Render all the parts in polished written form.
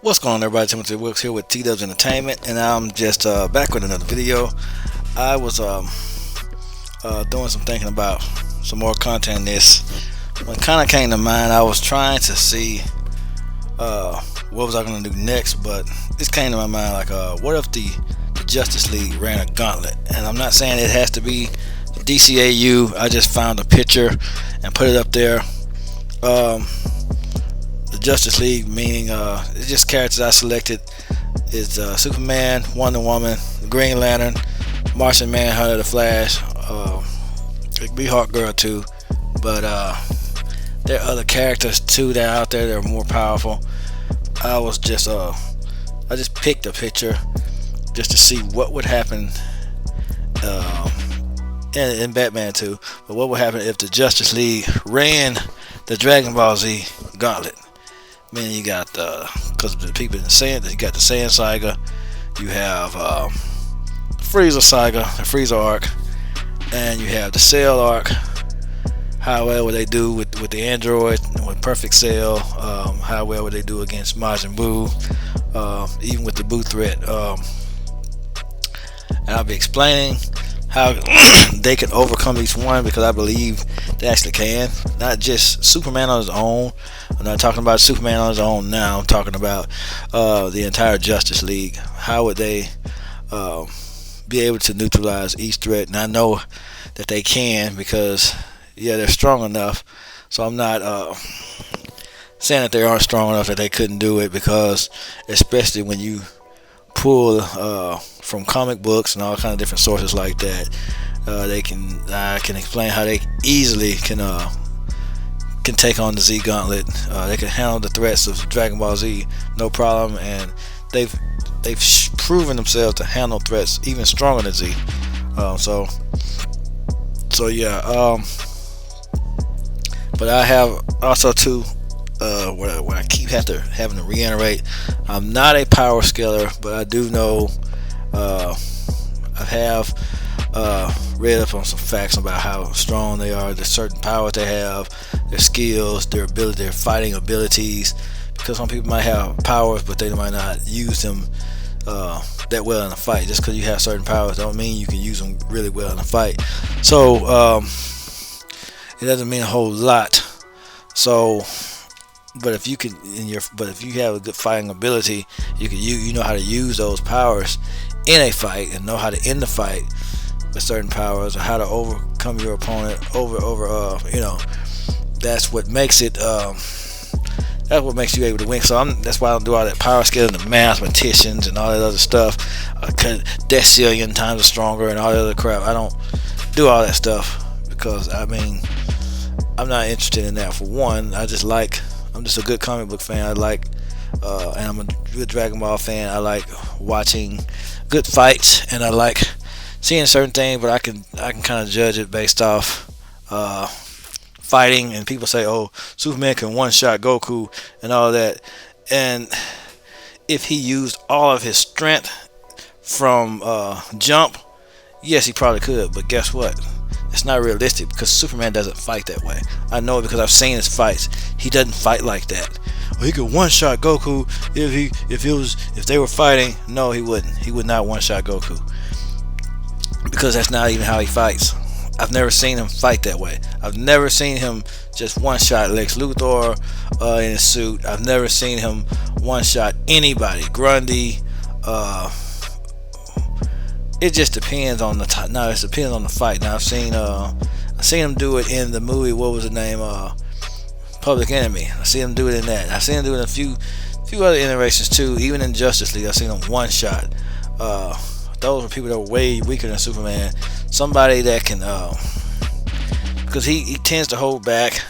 What's going on, everybody? Timothy Wilkes here with T-Dubs Entertainment, and I'm just back with another video. I was doing some thinking about some more content in this. What kind of came to mind, I was trying to see what was I going to do next, but this came to my mind like, what if the Justice League ran a gauntlet? And I'm not saying it has to be DCAU. I just found a picture and put it up there. The Justice League, meaning it's just characters I selected, is Superman, Wonder Woman, Green Lantern, Martian Manhunter, the Flash, it could be Hawk Girl too, but there are other characters too that are out there that are more powerful. I just picked a picture just to see what would happen in Batman too, but what would happen if the Justice League ran the Dragon Ball Z gauntlet. Meaning you got because the people in the Sand, you got the Sand Saga, you have Frieza Saga, the Frieza arc, and you have the Cell arc. How well would they do with the android, with Perfect Cell? How well would they do against Majin Buu? Even with the Buu threat, and I'll be explaining how they can overcome each one, because I believe they actually can. Not just Superman on his own. I'm not talking about Superman on his own now. I'm talking about the entire Justice League. How would they be able to neutralize each threat? And I know that they can, because they're strong enough. So I'm not saying that they aren't strong enough that they couldn't do it, because especially when you pull from comic books and all kinds of different sources like that, I can explain how they easily can take on the Z Gauntlet. They can handle the threats of Dragon Ball Z no problem, and they've proven themselves to handle threats even stronger than Z. But I have also too, what I keep having to reiterate, I'm not a power scaler, but I do know I have read up on some facts about how strong they are, the certain powers they have, their skills, their ability, their fighting abilities. Because some people might have powers, but they might not use them that well in a fight. Just because you have certain powers don't mean you can use them really well in a fight. So it doesn't mean a whole lot. So, but if you have a good fighting ability, you know how to use those powers in a fight and know how to end the fight with certain powers, or how to overcome your opponent that's what makes it that's what makes you able to win. So that's why I don't do all that power scaling, the mathematicians and all that other stuff, decillion times stronger and all that other crap. I don't do all that stuff, because I'm not interested in that. For one, I'm just a good comic book fan. And I'm a good Dragon Ball fan. I like watching good fights, and I like seeing certain things, but I can kind of judge it based off fighting. And people say, oh, Superman can one-shot Goku and all that, and if he used all of his strength from jump, yes, he probably could, but guess what? It's not realistic, because Superman doesn't fight that way. I know it because I've seen his fights. He doesn't fight like that. Well, he could one-shot Goku if they were fighting. No, he wouldn't. He would not one-shot Goku, because that's not even how he fights. I've never seen him fight that way. I've never seen him just one-shot Lex Luthor in his suit. I've never seen him one-shot anybody. Grundy. It just depends on the time. No, it depends on the fight. Now I've seen him do it in the movie. What was the name? Public Enemy. I see him do it in that. I've seen him do it in a few other iterations too. Even in Justice League, I've seen him one shot. Those were people that were way weaker than Superman. Somebody that can, because he tends to hold back.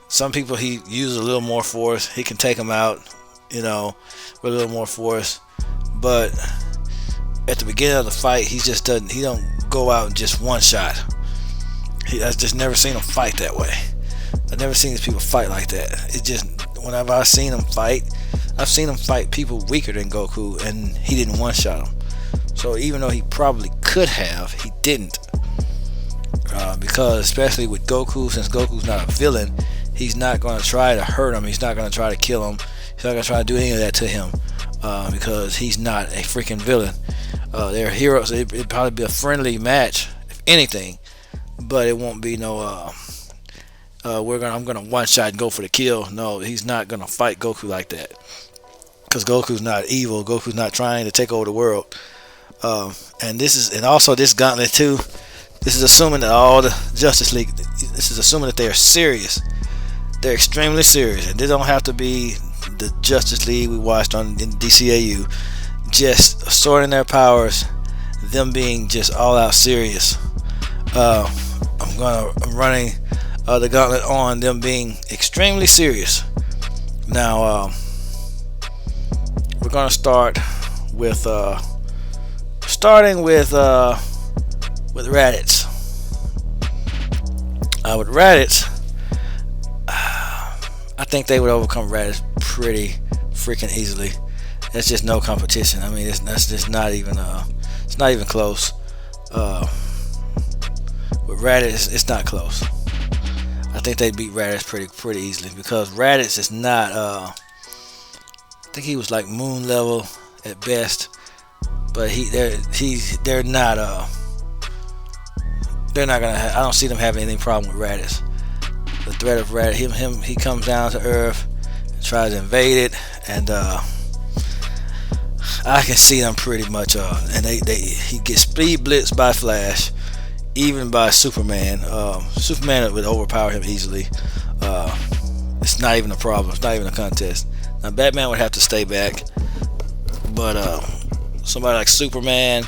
Some people he uses a little more force. He can take them out, with a little more force. But at the beginning of the fight, he don't go out and just one shot. I've just never seen him fight that way. I've never seen these people fight like that. It just, whenever I've seen him fight, I've seen him fight people weaker than Goku, and he didn't one shot them. So even though he probably could have, he didn't. Because especially with Goku, since Goku's not a villain, he's not going to try to hurt him. He's not going to try to kill him. He's not gonna try to do any of that to him because he's not a freaking villain. They're heroes. It'd probably be a friendly match, if anything, but it won't be no. I'm gonna one shot and go for the kill. No, he's not gonna fight Goku like that because Goku's not evil. Goku's not trying to take over the world. And also this gauntlet too. This is assuming that all the Justice League. This is assuming that they are serious. They're extremely serious, and they don't have to be the Justice League we watched on in DCAU. Just assorting their powers, them being just all out serious. I'm running the gauntlet on them being extremely serious. Now we're gonna start with Raditz. With Raditz, I think they would overcome Raditz pretty freaking easily. That's just no competition. I mean, that's just not even it's not even close. With Raditz, it's not close. I think they beat Raditz pretty easily because Raditz is not. I think he was like moon level at best, but they're not. They're not gonna. I don't see them having any problem with Raditz. The threat of Raditz, he comes down to Earth, and tries to invade it, and I can see them pretty much. And he gets speed blitzed by Flash, even by Superman. Superman would overpower him easily. It's not even a problem. It's not even a contest. Now Batman would have to stay back, but somebody like Superman,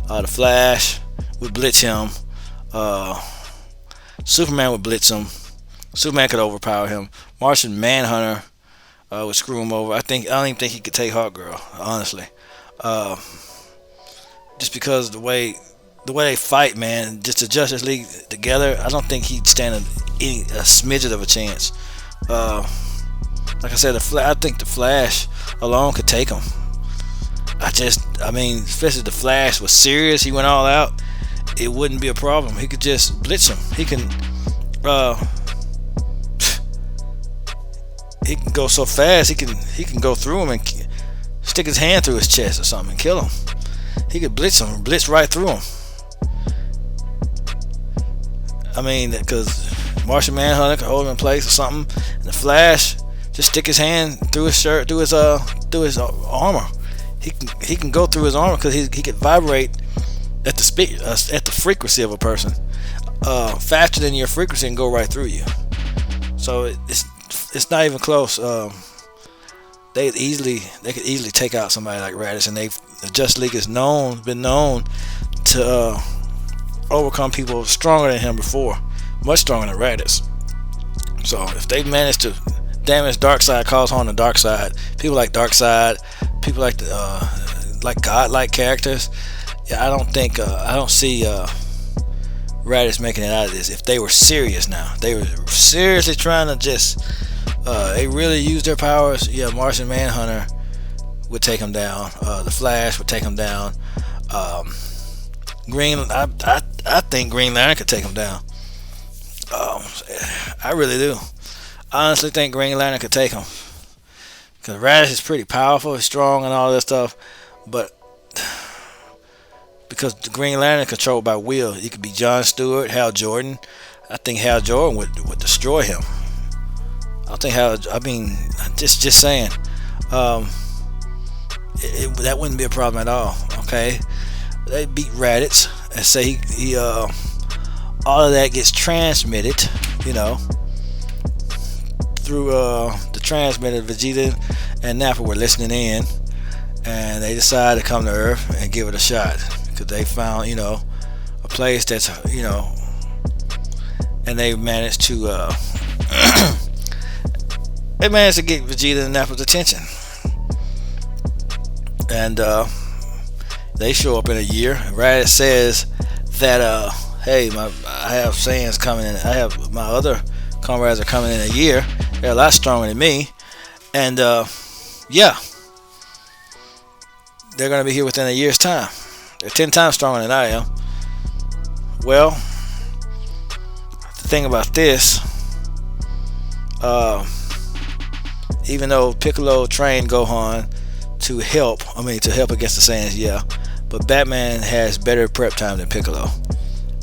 the Flash would blitz him. Superman would blitz him. Superman could overpower him. Martian Manhunter would screw him over. I don't even think he could take Hawkgirl, honestly. Just because the way they fight, man, just the Justice League together, I don't think he'd stand a smidget of a chance. Like I said, I think the Flash alone could take him. Especially the Flash was serious. He went all out. It wouldn't be a problem. He could just blitz him. He can go so fast. He can go through him and stick his hand through his chest or something and kill him. He could blitz right through him. I mean, because Martian Manhunter could hold him in place or something, and the Flash just stick his hand through his shirt, through his armor. He can go through his armor because he could vibrate at the speed, at the frequency of a person, faster than your frequency, and go right through you. So it's not even close. They could easily take out somebody like Raditz, and the Justice League has been known to overcome people stronger than him before, much stronger than Raditz. So if they manage to damage Darkseid, cause harm to Darkseid, people like Darkseid, people like like godlike characters, I don't see Raditz making it out of this. If they were serious now, they were seriously trying to just they really use their powers. Yeah, Martian Manhunter would take him down. The Flash would take him down. I think Green Lantern could take him down. I really do. I honestly think Green Lantern could take him, because Raditz is pretty powerful, he's strong, and all that stuff. But because the Green Lantern is controlled by will, it could be John Stewart, Hal Jordan. I think Hal Jordan would destroy him. Just saying. That wouldn't be a problem at all. Okay, they beat Raditz and say he all of that gets transmitted, through the transmitter. Vegeta and Nappa were listening in, and they decided to come to Earth and give it a shot, because they found a place that's and they managed to get Vegeta and Nappa's attention, and they show up in a year. Raditz says that hey, I have Saiyans coming in. I have my other comrades are coming in a year. They're a lot stronger than me, and yeah, they're gonna be here within a year's time. They're 10 times stronger than I am. Well, the thing about this, even though Piccolo trained Gohan to help, to help against the Saiyans, yeah, but Batman has better prep time than Piccolo.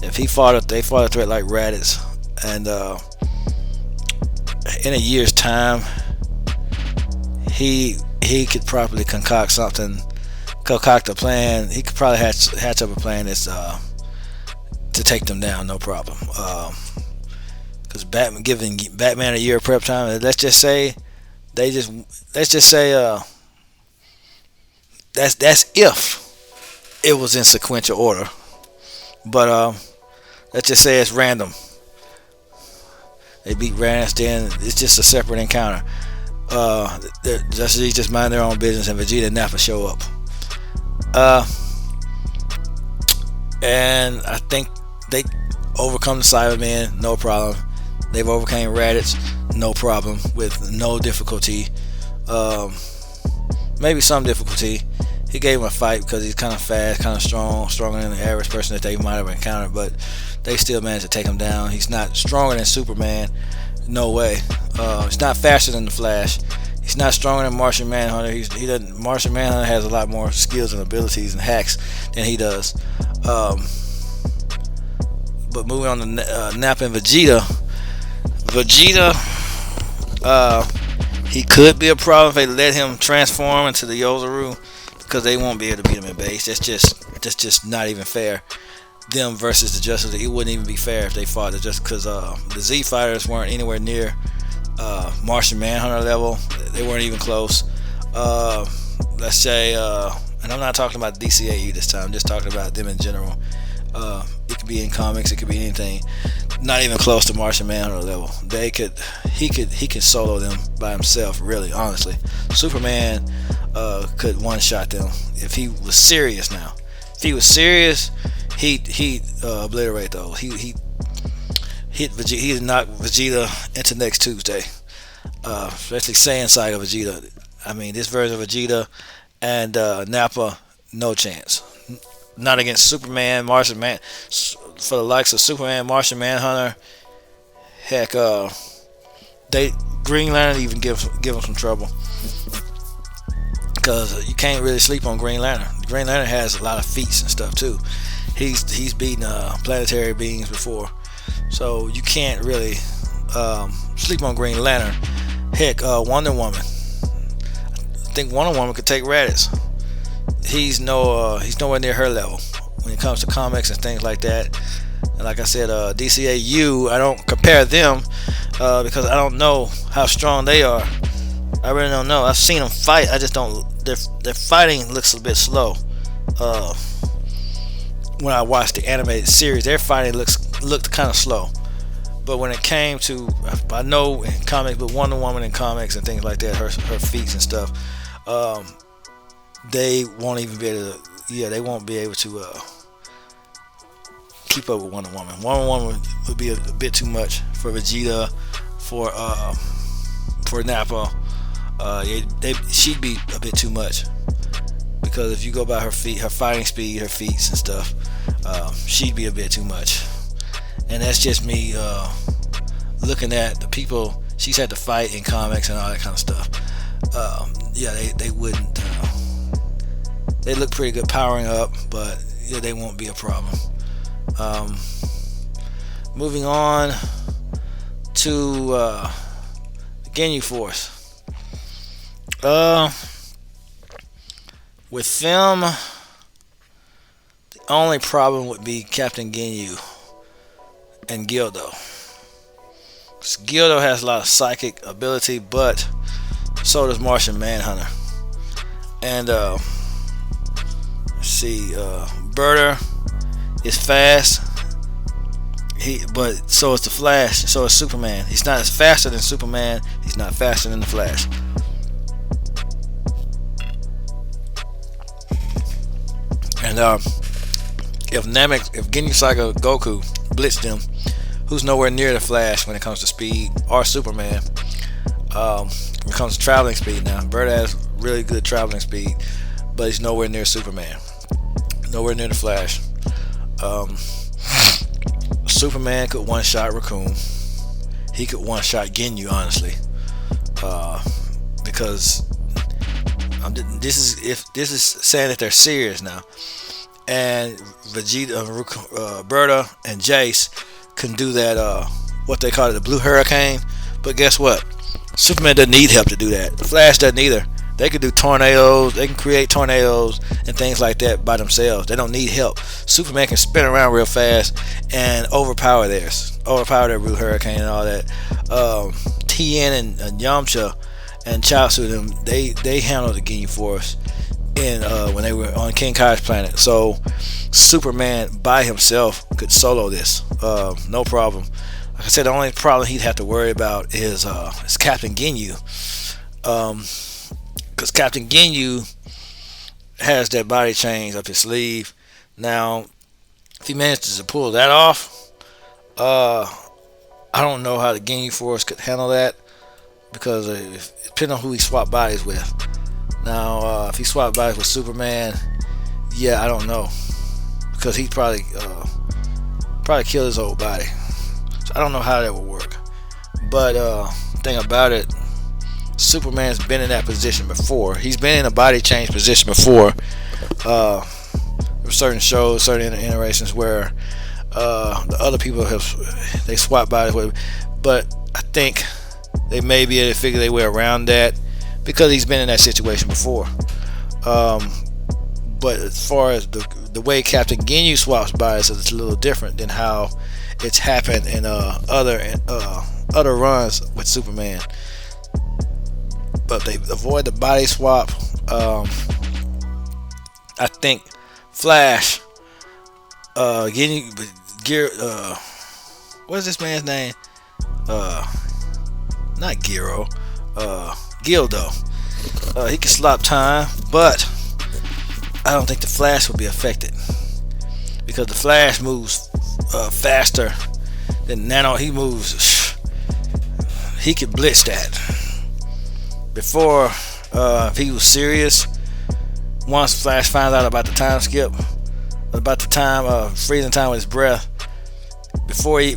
If they fought a threat like Raditz, and in a year's time, he could probably concoct a plan. He could probably hatch up a plan that's to take them down, no problem. Because giving Batman a year of prep time. Let's just say that's if it was in sequential order. But let's just say it's random. They beat Raditz, then it's just a separate encounter. They just mind their own business, and Vegeta and Nappa show up. And I think they overcome the Cybermen, no problem. They've overcame Raditz, no problem, with no difficulty. Maybe some difficulty. He gave him a fight because he's kind of fast, kind of strong, stronger than the average person that they might have encountered, but they still managed to take him down. He's not stronger than Superman, no way. He's not faster than the Flash. He's not stronger than Martian Manhunter. Martian Manhunter has a lot more skills and abilities and hacks than he does. But moving on to Nappa and Vegeta. He could be a problem if they let him transform into the Yozaru, because they won't be able to beat him in base. That's just not even fair. Them versus the Justice League. It wouldn't even be fair if they fought the Justice, because the Z fighters weren't anywhere near Martian Manhunter level. They weren't even close. Let's say, and I'm not talking about DCAU this time. I'm just talking about them in general. It could be in comics. It could be anything. Not even close to Martian Manhunter level. He could solo them by himself. Really, honestly, Superman could one-shot them if he was serious. Now, if he was serious, he'd obliterate those. He hit Vegeta. He'd knock Vegeta into next Tuesday. Especially Saiyan Saga Vegeta. This version of Vegeta and Nappa, no chance. Not against Superman, Martian Man. For the likes of Superman, Martian Manhunter, heck, Green Lantern even give him some trouble, because you can't really sleep on Green Lantern. Green Lantern has a lot of feats and stuff too. He's beaten planetary beings before, so you can't really sleep on Green Lantern. Heck, Wonder Woman. I think Wonder Woman could take Raditz. He's nowhere near her level when it comes to comics and things like that. And like I said, DCAU, I don't compare them because I don't know how strong they are. I really don't know. I've seen them fight. I just don't. Their fighting looks a bit slow. When I watched the animated series, their fighting looked kind of slow. But when it came to, I know in comics, but Wonder Woman in comics and things like that, her feats and stuff, they won't even be able to. Yeah, they won't be able to keep up with Wonder Woman. Wonder Woman would be a bit too much for Vegeta, for Nappa. She'd be a bit too much, because if you go by her fighting speed, her feats and stuff, she'd be a bit too much. And that's just me looking at the people she's had to fight in comics and all that kind of stuff. They wouldn't. They look pretty good powering up, but yeah, they won't be a problem. Moving on to the Ginyu Force. With them, the only problem would be Captain Ginyu and Gildo. Gildo has a lot of psychic ability, but so does Martian Manhunter. And let's see, Berter is fast, but so is the Flash, so is Superman. He's not as faster than Superman. He's not faster than the Flash. And if Ginyu Saga Goku blitzed them, who's nowhere near the Flash when it comes to speed, or Superman. When it comes to traveling speed, now Bird has really good traveling speed, but he's nowhere near Superman, nowhere near the Flash. Superman could one-shot Raccoon. He could one-shot Ginyu, honestly. because this is saying that they're serious now. And Vegeta, Berta, and Jace can do that. What they call it, the Blue Hurricane. But guess what? Superman doesn't need help to do that. The Flash doesn't either. They can do tornadoes. They can create tornadoes and things like that by themselves. They don't need help. Superman can spin around real fast and overpower their Blue Hurricane and all that. Tien and Yamcha and Chaozu, them they handled the Ginyu Force in when they were on King Kai's planet. So Superman by himself could solo this, no problem. Like I said, the only problem he'd have to worry about is Captain Ginyu, because Captain Ginyu has that body change up his sleeve. Now, if he manages to pull that off, I don't know how the Ginyu Force could handle that, because it depends on who he swapped bodies with. Now, if he swapped bodies with Superman, yeah, I don't know, because he'd probably kill his old body. So I don't know how that would work. But thing about it, Superman's been in that position before. He's been in a body change position before. There were certain shows, certain iterations where the other people they swap bodies with. But I think they may be able to figure their way around that, because he's been in that situation before. But as far as the way Captain Ginyu swaps bodies, it's a little different than how it's happened in other runs with Superman. But they avoid the body swap. I think Flash, Ginyu, what's this man's name? Not Giro. Gildo. He can slop time, but I don't think the Flash will be affected, because the Flash moves faster than Nano. He moves. He can blitz that. Before, if he was serious, once Flash finds out about the time skip, about the time freezing time with his breath, before he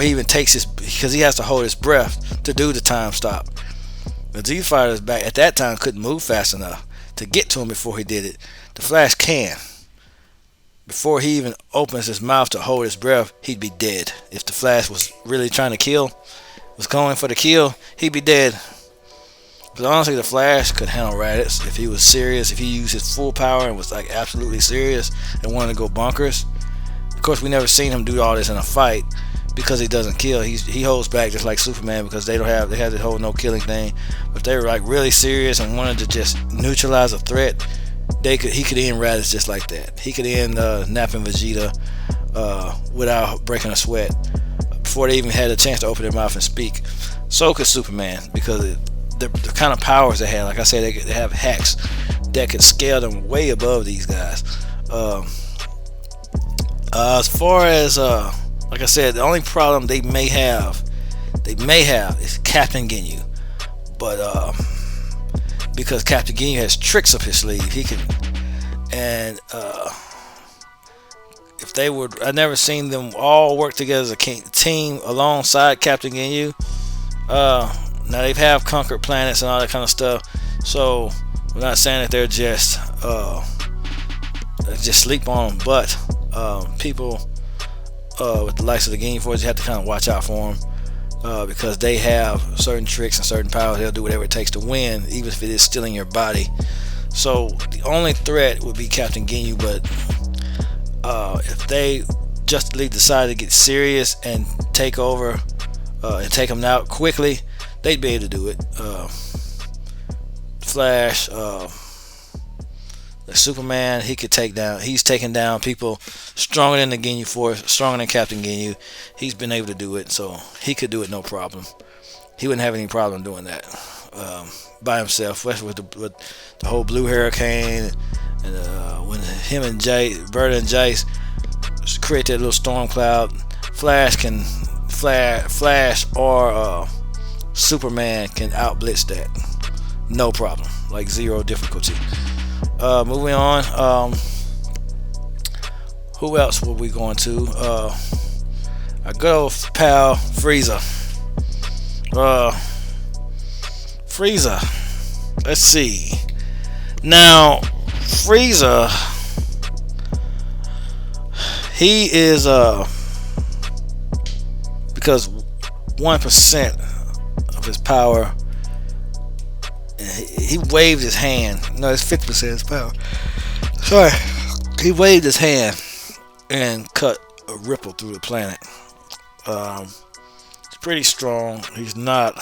even takes his, because he has to hold his breath to do the time stop. The Z Fighters back at that time couldn't move fast enough to get to him before he did it. The Flash can. Before he even opens his mouth to hold his breath, he'd be dead. If the Flash was really trying to kill, was going for the kill, he'd be dead. But honestly, the Flash could handle Raditz if he was serious, if he used his full power and was like absolutely serious and wanted to go bonkers. Of course, we never seen him do all this in a fight, because he doesn't kill. He holds back just like Superman, because they have the whole no killing thing. But if they were like really serious and wanted to just neutralize a threat, he could end Raditz just like that. He could end Nap and Vegeta without breaking a sweat before they even had a chance to open their mouth and speak. So could Superman, because the kind of powers they have. Like I said, they have hacks that could scale them way above these guys. As far as like I said, the only problem they may have is Captain Ginyu. But because Captain Ginyu has tricks up his sleeve, he can. And if they would, I've never seen them all work together as a team alongside Captain Ginyu. Now they have conquered planets and all that kind of stuff, so we're not saying that they're just sleep on them. But people with the likes of the Ginyu Force, you have to kind of watch out for them, because they have certain tricks and certain powers. They'll do whatever it takes to win, even if it is still in your body. So the only threat would be Captain Ginyu. But if they just decide to get serious and take over and take them out quickly, they'd be able to do it. Flash, the Superman, he's taking down people stronger than the Ginyu Force, stronger than Captain Ginyu. He's been able to do it, so he could do it no problem. He wouldn't have any problem doing that by himself, especially with the whole Blue Hurricane, and when him and Berta and Jace create that little storm cloud. Flash or Superman can outblitz that, no problem, like zero difficulty. Moving on, who else were we going to? Our good old pal Frieza. Frieza. Let's see. Now, Frieza, he is because 1% of his power, he waved his hand. No, it's 50% of his power. Sorry, he waved his hand and cut a ripple through the planet. He's pretty strong. He's not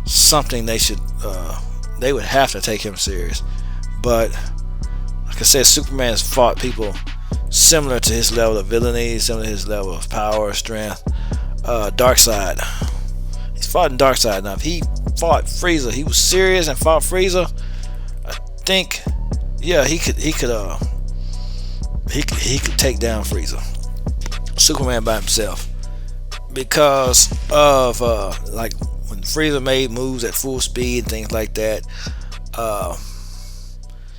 something they would have to take him serious. But like I said, Superman has fought people similar to his level of villainy, similar to his level of power, strength. Darkseid. He's fought in Darkseid. Now, if he fought Frieza, he was serious and fought Frieza, I think, yeah, he could take down Frieza. Superman by himself, because of like when Frieza made moves at full speed and things like that.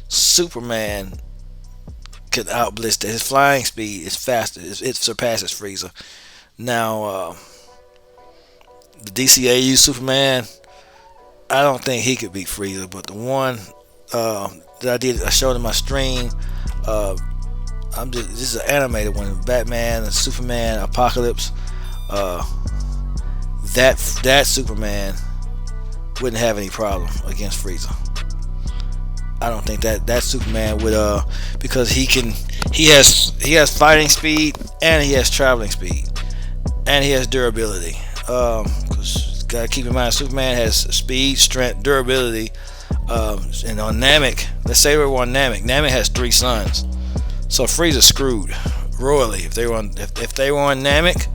Superman could outblitz that. His flying speed is faster. It surpasses Frieza. Now, the DCAU Superman, I don't think he could beat Frieza. But the one I showed in my stream, this is an animated one. Batman and Superman Apocalypse. That Superman wouldn't have any problem against Frieza. I don't think that Superman would, because he has fighting speed, and he has traveling speed, and he has durability. Because gotta keep in mind, Superman has speed, strength, durability, and on Namek, let's say we're on Namek. Namek has 3 suns, so Frieza's screwed royally. If they were on Namek,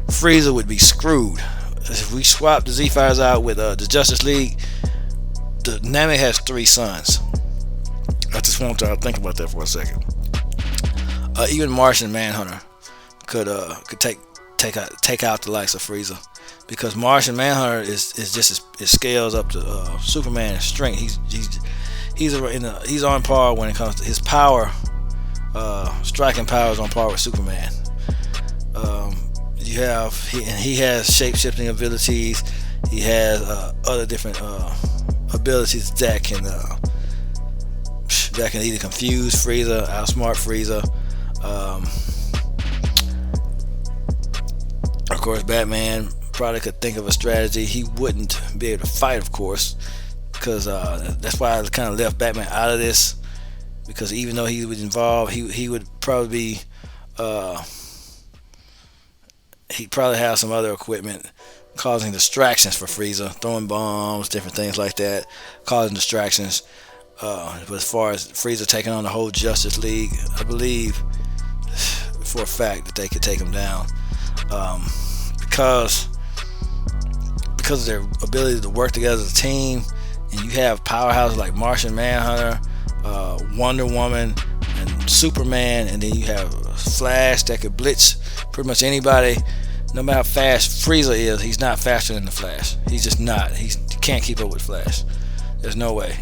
Frieza would be screwed. If we swap the Z-Fighters out with the Justice League, the Namek has 3 suns. I just want to think about that for a second. Even Martian Manhunter could take out the likes of Frieza, because Martian Manhunter is just it scales up to Superman's strength. He's on par when it comes to his power. Striking power is on par with Superman. He has shape-shifting abilities. He has other different abilities that can either confuse Frieza, outsmart Frieza. Of course, Batman probably could think of a strategy. He wouldn't be able to fight, of course, because that's why I kind of left Batman out of this. Because even though he was involved, he would probably he'd probably have some other equipment causing distractions for Frieza, throwing bombs, different things like that, causing distractions. But as far as Frieza taking on the whole Justice League, I believe for a fact that they could take him down, because of their ability to work together as a team. And you have powerhouses like Martian Manhunter, Wonder Woman, and Superman, and then you have Flash that could blitz pretty much anybody. No matter how fast Frieza is, he's not faster than the Flash. He's just not. He can't keep up with Flash. There's no way.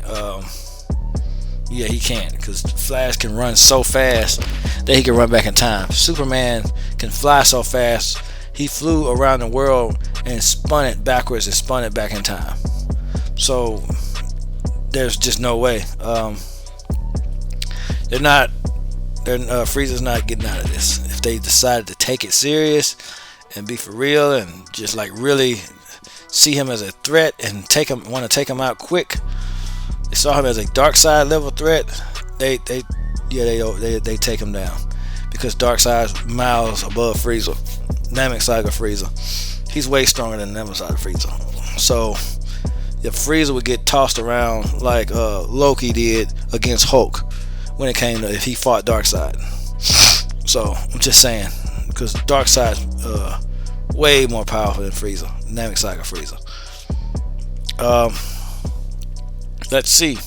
Yeah, he can't, because Flash can run so fast that he can run back in time. Superman can fly so fast, he flew around the world and spun it backwards and spun it back in time. So there's just no way. Frieza's not getting out of this. If they decided to take it serious and be for real and just like really see him as a threat and want to take him out quick. They saw him as a Darkseid level threat. They take him down, because Darkseid's miles above Frieza. Namek Saga Frieza, he's way stronger than Namek Saga Frieza. So if Frieza would get tossed around like Loki did against Hulk when it came to if he fought Darkseid. So I'm just saying, because Darkseid's way more powerful than Frieza, Namek Saga Frieza. Let's see.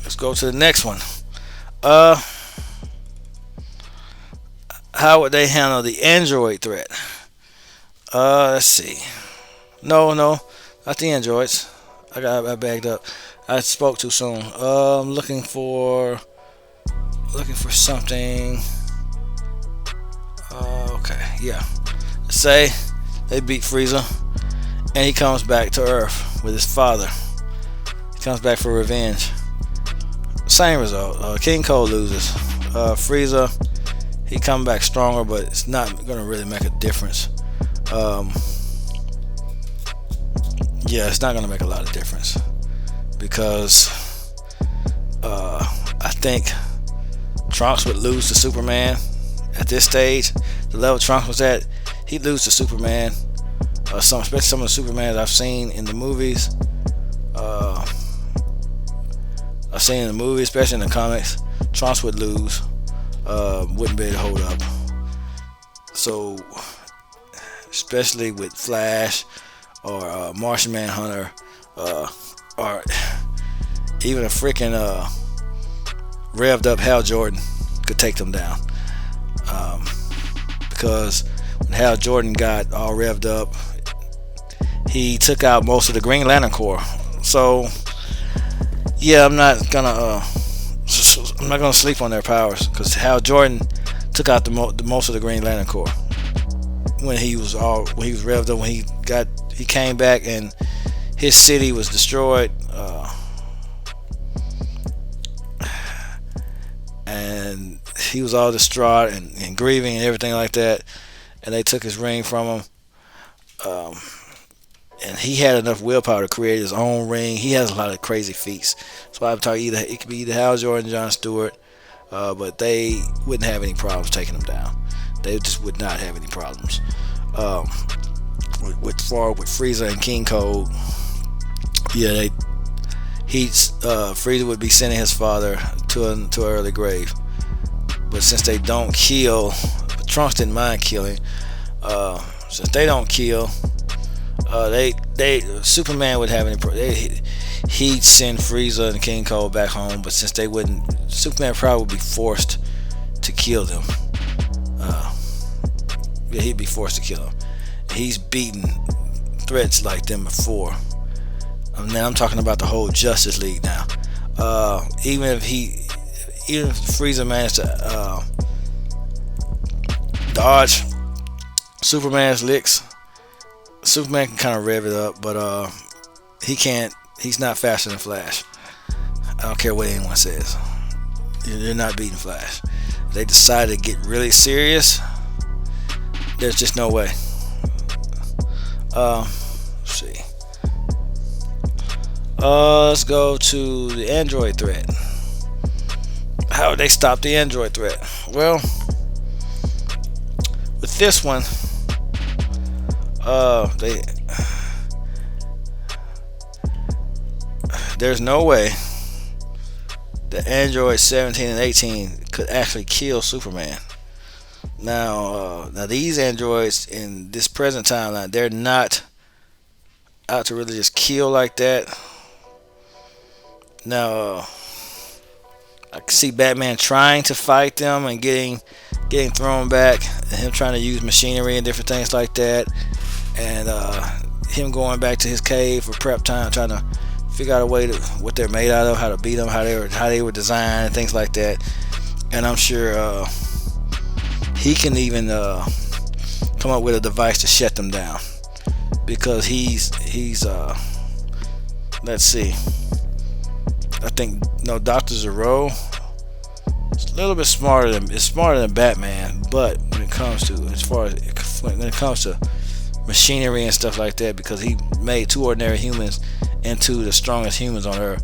Let's go to the next one. How would they handle the android threat? Let's see. No, not the androids. I bagged up. I spoke too soon. Looking for something. Okay, yeah. Let's say they beat Frieza, and he comes back to Earth with his father. He comes back for revenge. Same result. King Cold loses. Frieza, he come back stronger, but it's not gonna really make a difference. Yeah, it's not gonna make a lot of difference because I think Trunks would lose to Superman at this stage. The level Trunks was at, he'd lose to Superman. Especially some of the Supermans I've seen in the movies. I've seen in the movies, especially in the comics. Trunks would lose. Wouldn't be able to hold up. So, especially with Flash or Martian Manhunter, or even a freaking revved up Hal Jordan could take them down. Because when Hal Jordan got all revved up, he took out most of the Green Lantern Corps. So yeah, I'm not gonna sleep on their powers, because Hal Jordan took out the most of the Green Lantern Corps when he was revved up. When he came back and his city was destroyed, and he was all distraught and grieving and everything like that. And they took his ring from him. And he had enough willpower to create his own ring. He has a lot of crazy feats. So I'm talking it could be either Hal Jordan, John Stewart, but they wouldn't have any problems taking him down. They just would not have any problems. With Frieza and King Cold, yeah, Frieza would be sending his father to an early grave. But since they don't kill, Trunks didn't mind killing. Since they don't kill, Superman would have any. He'd send Frieza and King Cold back home, but since they wouldn't, Superman probably would be forced to kill them. Yeah, he'd be forced to kill them. He's beaten threats like them before. Now I'm talking about the whole Justice League now. Even if Frieza managed to dodge Superman's licks, Superman can kind of rev it up, but he can't. He's not faster than Flash. I don't care what anyone says. You're not beating Flash. If they decide to get really serious, there's just no way. Let's see. Let's go to the Android threat. How would they stop the Android threat? Well, with this one, there's no way that Android 17 and 18 could actually kill Superman. Now these androids in this present timeline, they're not out to really just kill like that. Now I can see Batman trying to fight them and getting thrown back, and him trying to use machinery and different things like that, and him going back to his cave for prep time, trying to figure out a way to what they're made out of, how to beat them, how they were designed, and things like that. And I'm sure he can even come up with a device to shut them down, because he's let's see, I think Dr. Zero is a little bit smarter than Batman, but when it comes to machinery and stuff like that, because he made two ordinary humans into the strongest humans on Earth.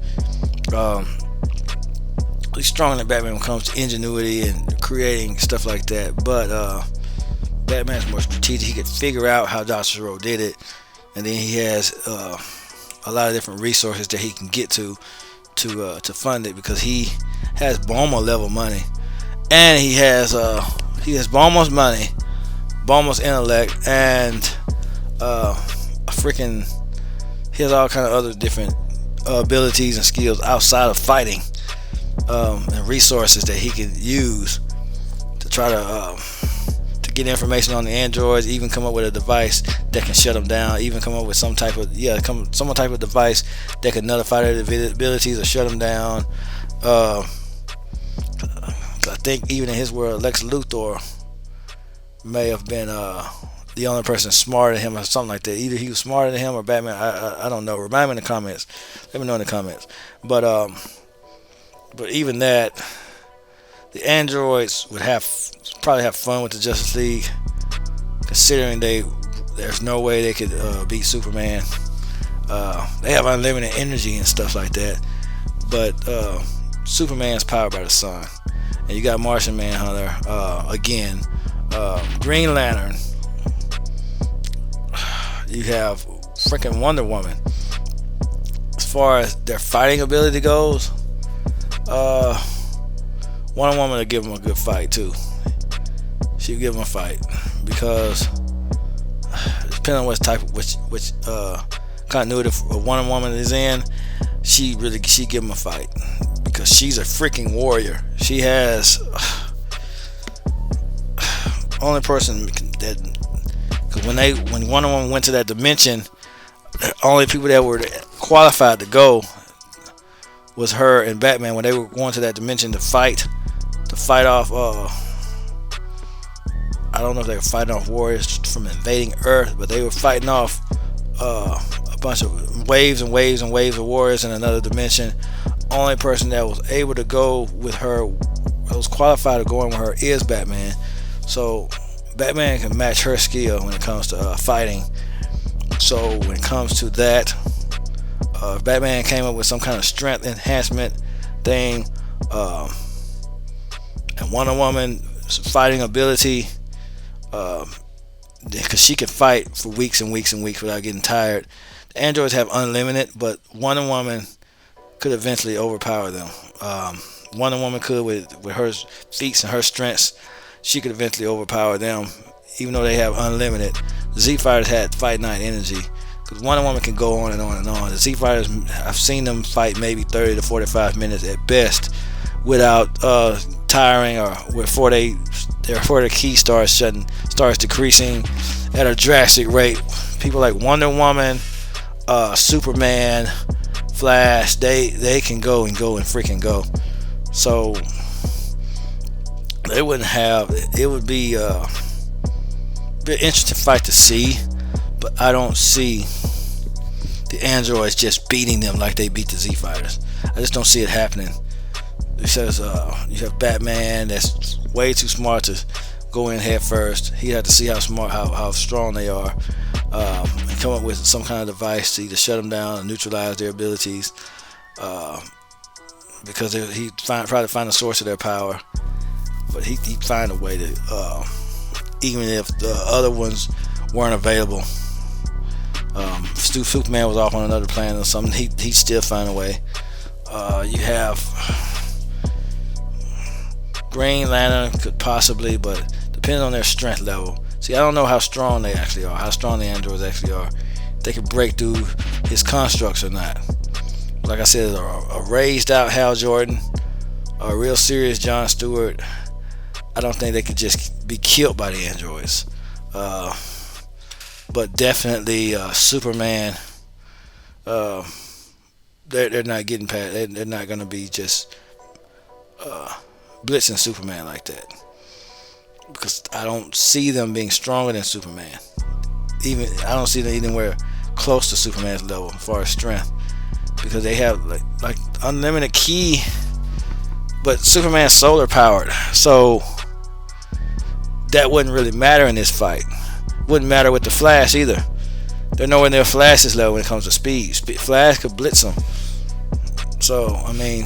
He's stronger than Batman when it comes to ingenuity and creating stuff like that, but Batman's more strategic. He could figure out how Dr. Zero did it, and then he has a lot of different resources that he can get to fund it, because he has Bulma level money, and he has Bulma's money, Bulma's intellect, and he has all kind of other different abilities and skills outside of fighting, and resources that he can use to try to get information on the androids, even come up with a device that can shut them down, even come up with some type of device that can nullify their abilities or shut them down. I think even in his world, Lex Luthor may have been the only person smarter than him or something like that. Either he was smarter than him or Batman. I don't know. Remind me in the comments. Let me know in the comments. But even that, the androids would probably have fun with the Justice League, considering there's no way they could beat Superman. They have unlimited energy and stuff like that, but Superman's powered by the sun, and you got Martian Manhunter again, Green Lantern. You have freaking Wonder Woman. As far as their fighting ability goes, Wonder Woman will give them a good fight too. She'll give them a fight because depending on which continuity of Wonder Woman is in, she give them a fight because she's a freaking warrior. She has only person that. Because when Wonder Woman went to that dimension, the only people that were qualified to go was her and Batman. When they were going to that dimension to fight off, I don't know if they were fighting off warriors from invading Earth, but they were fighting off a bunch of waves and waves and waves of warriors in another dimension. Only person that was able to go with her, that was qualified to go in with her, is Batman. So Batman can match her skill when it comes to fighting. So when it comes to that, Batman came up with some kind of strength enhancement thing, and Wonder Woman's fighting ability, because she can fight for weeks and weeks and weeks without getting tired. The androids have unlimited, but Wonder Woman could eventually overpower them. Wonder Woman could with her feats and her strengths. She could eventually overpower them, even though they have unlimited. The Z-Fighters had Fight Night energy, because Wonder Woman can go on and on and on. The Z-Fighters, I've seen them fight maybe 30 to 45 minutes at best without tiring, or before their ki starts decreasing at a drastic rate. People like Wonder Woman, Superman, Flash, they can go and freaking go. So they wouldn't have. It would be an interesting fight to see, but I don't see the androids just beating them like they beat the Z-Fighters. I just don't see it happening. Because you have Batman that's way too smart to go in head first. He had to see how strong they are, and come up with some kind of device to either shut them down or neutralize their abilities. Because he'd probably find the source of their power. But he'd find a way to, even if the other ones weren't available. If Superman was off on another planet or something, he'd still find a way. You have Green Lantern could possibly, but depending on their strength level. See, I don't know how strong they actually are, how strong the androids actually are. If they could break through his constructs or not. Like I said, a raised out Hal Jordan, a real serious John Stewart, I don't think they could just be killed by the androids. But definitely Superman, they're not getting past. They're not going to be just blitzing Superman like that, because I don't see them being stronger than Superman. I don't see them anywhere close to Superman's level as far as strength, because they have like unlimited ki, but Superman's solar powered, so that wouldn't really matter in this fight. Wouldn't matter with the Flash either. They're nowhere near Flash's level when it comes to speed. Flash could blitz them. So I mean,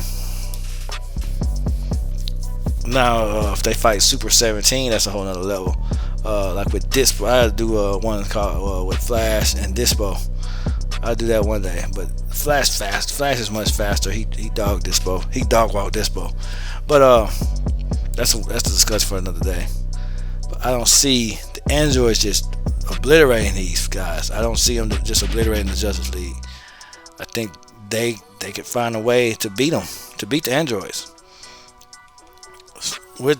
now if they fight Super 17, that's a whole nother level. Like with Dispo, I do one called with Flash and Dispo. I'll do that one day. But Flash is much faster. He dog Dispo. He dog walk Dispo. But that's a discussion for another day. But I don't see the androids just obliterating these guys. I don't see them just obliterating the Justice League. I think they could find a way to beat them, to beat the androids.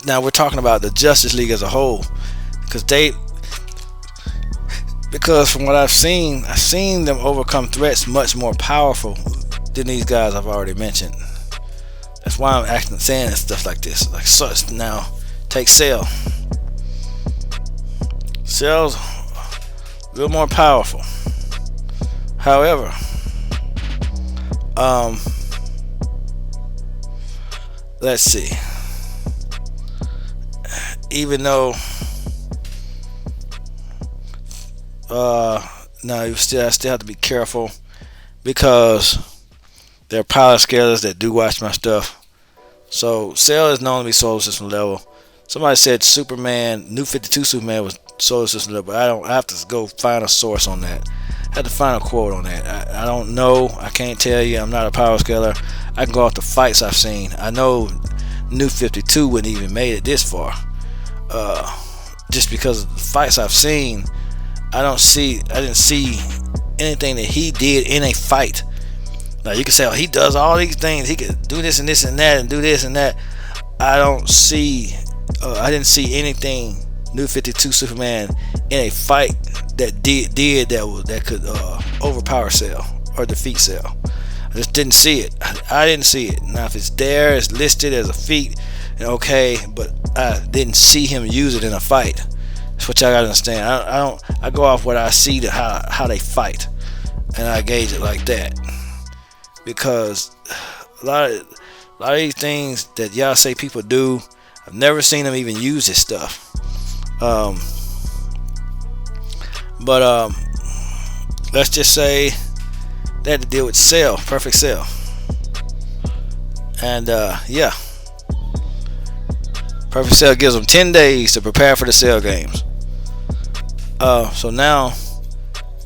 Now we're talking about the Justice League as a whole, because from what I've seen them overcome threats much more powerful than these guys I've already mentioned. That's why I'm saying stuff like this. Like, so now take Cell's a little more powerful. However, let's see. Even though, no, I still have to be careful because there are pilot scalers that do watch my stuff. So Cell is known to be solar system level. Somebody said Superman, New 52 Superman was solar system level. I have to go find a source on that. I have to find a quote on that. I don't know. I can't tell you. I'm not a power scaler. I can go off the fights I've seen. I know New 52 wouldn't even made it this far. Just because of the fights I've seen, I didn't see anything that he did in a fight. Now you can say, oh, he does all these things. He could do this and this and that and do this and that. I didn't see anything New 52 Superman in a fight that could overpower Cell or defeat Cell. I just didn't see it. I didn't see it. Now if it's there, it's listed as a feat, okay, but I didn't see him use it in a fight. That's what y'all gotta understand. I go off what I see to how they fight, and I gauge it like that. Because a lot of these things that y'all say people do, I've never seen them even use this stuff. But let's just say they had to deal with Cell, Perfect Cell, and yeah, Perfect Cell gives them 10 days to prepare for the Cell games. So now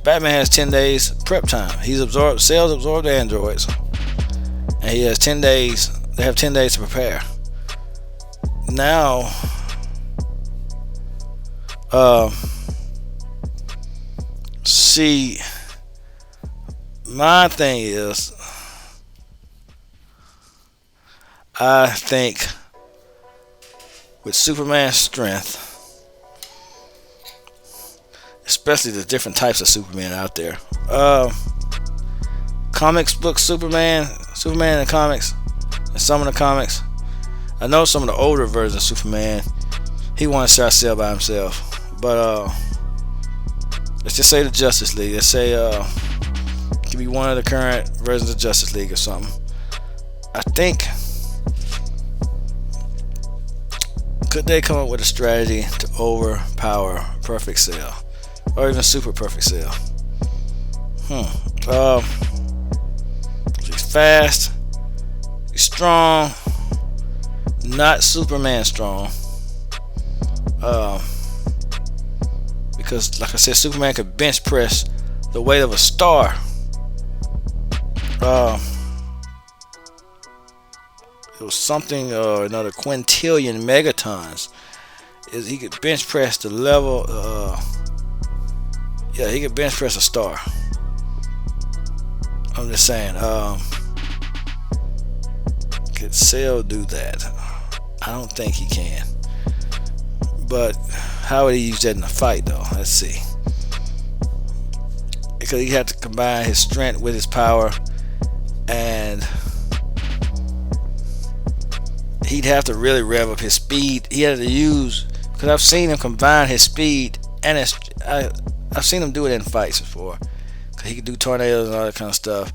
Batman has 10 days prep time. Cell's absorbed the androids, and he has 10 days. They have 10 days to prepare. Now, see, my thing is, I think with Superman's strength, especially the different types of Superman out there, comics book Superman in the comics, and some of the comics, I know some of the older versions of Superman, he wanted to start Cell by himself. But let's just say the Justice League. Let's say it could be one of the current versions of Justice League or something. I think, could they come up with a strategy to overpower Perfect Cell, or even Super Perfect Cell? He's fast, he's strong, not Superman strong. Because like I said, Superman could bench press the weight of a star. It was something another quintillion megatons. He could bench press the level. Yeah, he could bench press a star. I'm just saying. Could Cell do that? I don't think he can. But how would he use that in a fight, though? Let's see. Because he had to combine his strength with his power, and he'd have to really rev up his speed. He had to use, because I've seen him combine his speed and I've seen him do it in fights before. Cause he could do tornadoes and all that kind of stuff.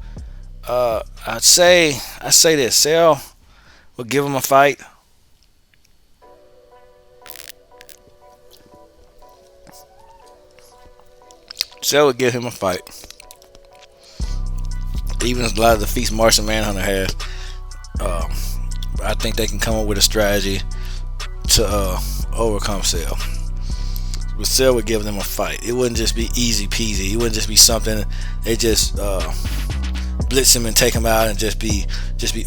I say this: Cell will give him a fight. Cell would give him a fight. Even a lot of the feats Martian Manhunter has. I think they can come up with a strategy to overcome Cell. But Cell would give them a fight. It wouldn't just be easy peasy. It wouldn't just be something they just blitz him and take him out and just be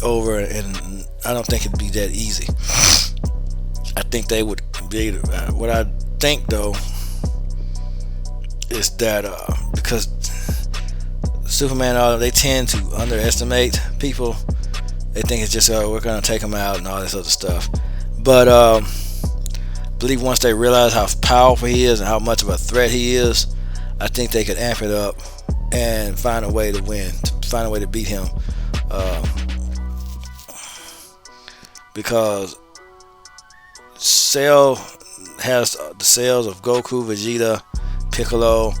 over. And I don't think it'd be that easy. I think they would be. What I think though is that because Superman, they tend to underestimate people. They think it's just we're gonna take him out and all this other stuff. But I believe once they realize how powerful he is and how much of a threat he is, I think they could amp it up and find a way to win, find a way to beat him. Because Cell has the cells of Goku, Vegeta, Piccolo,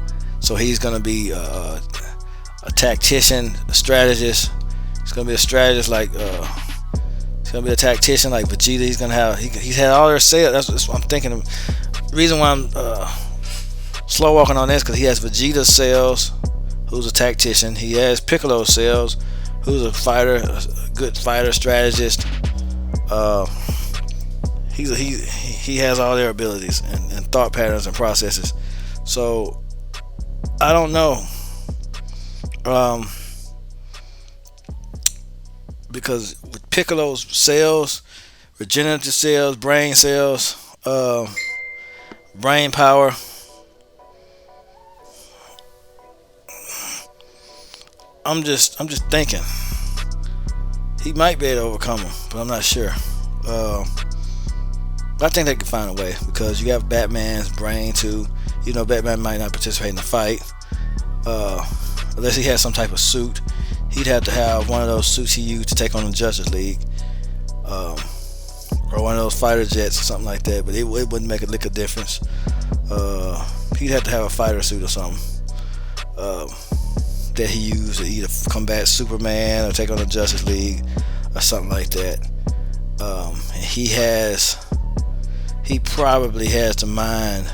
So he's gonna be a tactician, a strategist. He's gonna be a strategist like he's gonna be a tactician like Vegeta. He's gonna have he's had all their cells. That's what I'm thinking. The reason why I'm slow walking on this because he has Vegeta cells, who's a tactician. He has Piccolo cells, who's a fighter, a good fighter strategist. He has all their abilities and thought patterns and processes. So I don't know. Because with Piccolo's cells, regenerative cells, brain cells, brain power, I'm just thinking he might be able to overcome him, but I'm not sure. But I think they can find a way because you have Batman's brain too. You know, Batman might not participate in the fight unless he has some type of suit. He'd have to have one of those suits he used to take on the Justice League, or one of those fighter jets or something like that. But it wouldn't make a lick of difference. He'd have to have a fighter suit or something that he used to either combat Superman or take on the Justice League or something like that. He probably has the mind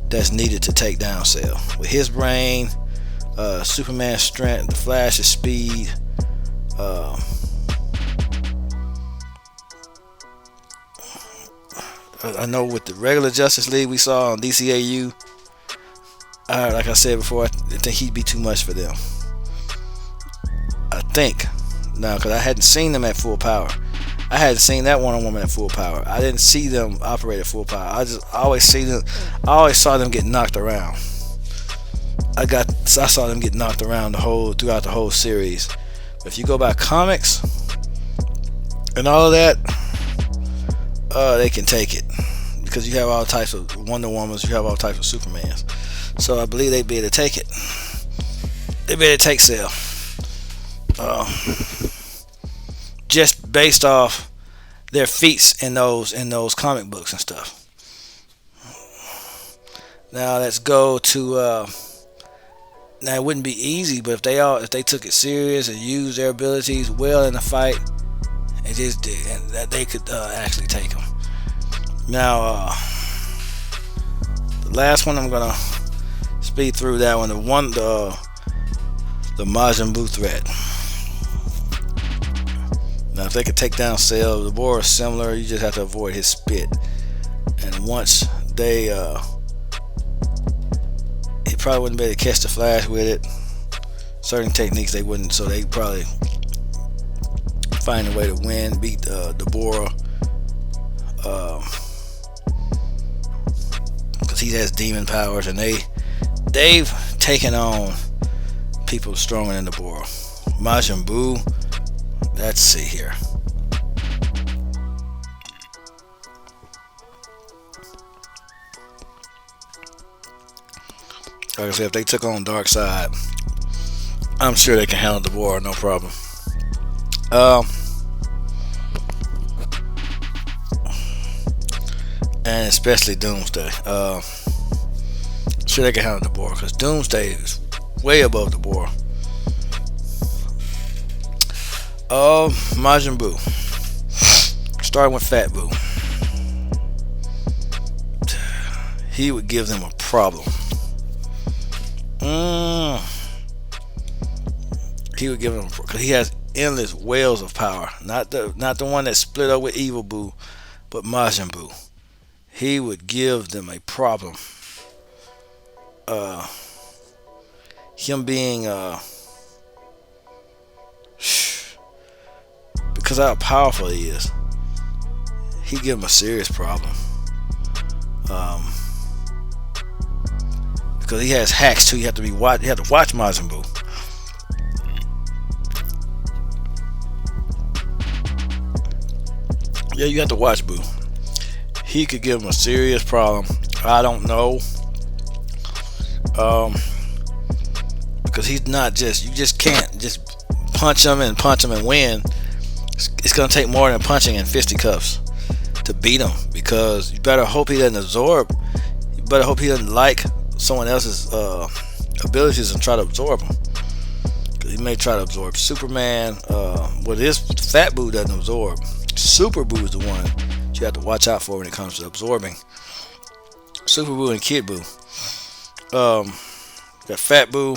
that's needed to take down Cell. With his brain, Superman's strength, the Flash's speed, I know with the regular Justice League we saw on DCAU, like I said before, I think he'd be too much for them. I think. Now, because I hadn't seen them at full power. I hadn't seen that one-on-one at full power. I didn't see them operate at full power. I always saw them get knocked around. I saw them get knocked around throughout the whole series. But if you go by comics and all of that, they can take it because you have all types of Wonder Womans, you have all types of Supermans. So I believe they'd be able to take it. They'd be able to take Cell. Just based off their feats in those comic books and stuff. Now let's go to. Now it wouldn't be easy, but if they took it serious and used their abilities well in the fight, and that they could actually take them. Now the last one I'm gonna speed through that one. The Majin Buu threat. Now if they could take down Cell, the Boar is similar. You just have to avoid his spit. And once they he probably wouldn't be able to catch the Flash with it. Certain techniques they wouldn't, so they probably find a way to beat the Boar, because he has demon powers, and they've taken on people stronger than the Boar. Majin Buu. Let's see here. Like I said, if they took on Darkseid, I'm sure they can handle the Boar, no problem. And especially Doomsday. Sure they can handle the Boar because Doomsday is way above the Boar. Majin Buu. Starting with Fat Buu. He would give them a problem. He would give them because he has endless wells of power. Not the one that split up with Evil Buu, but Majin Buu. He would give them a problem. Him being because of how powerful he is, he'd give him a serious problem. Because he has hacks too. You have to watch Majin Buu. Yeah, you have to watch Buu. He could give him a serious problem. I don't know. Because he's not just, you just can't just punch him and win. It's going to take more than punching and fisticuffs to beat him, because you better hope he doesn't absorb. You better hope he doesn't like someone else's abilities and try to absorb them. He may try to absorb Superman. What this Fat Boo doesn't absorb. Super Boo is the one you have to watch out for when it comes to absorbing. Super Boo and Kid Boo. Got Fat Boo.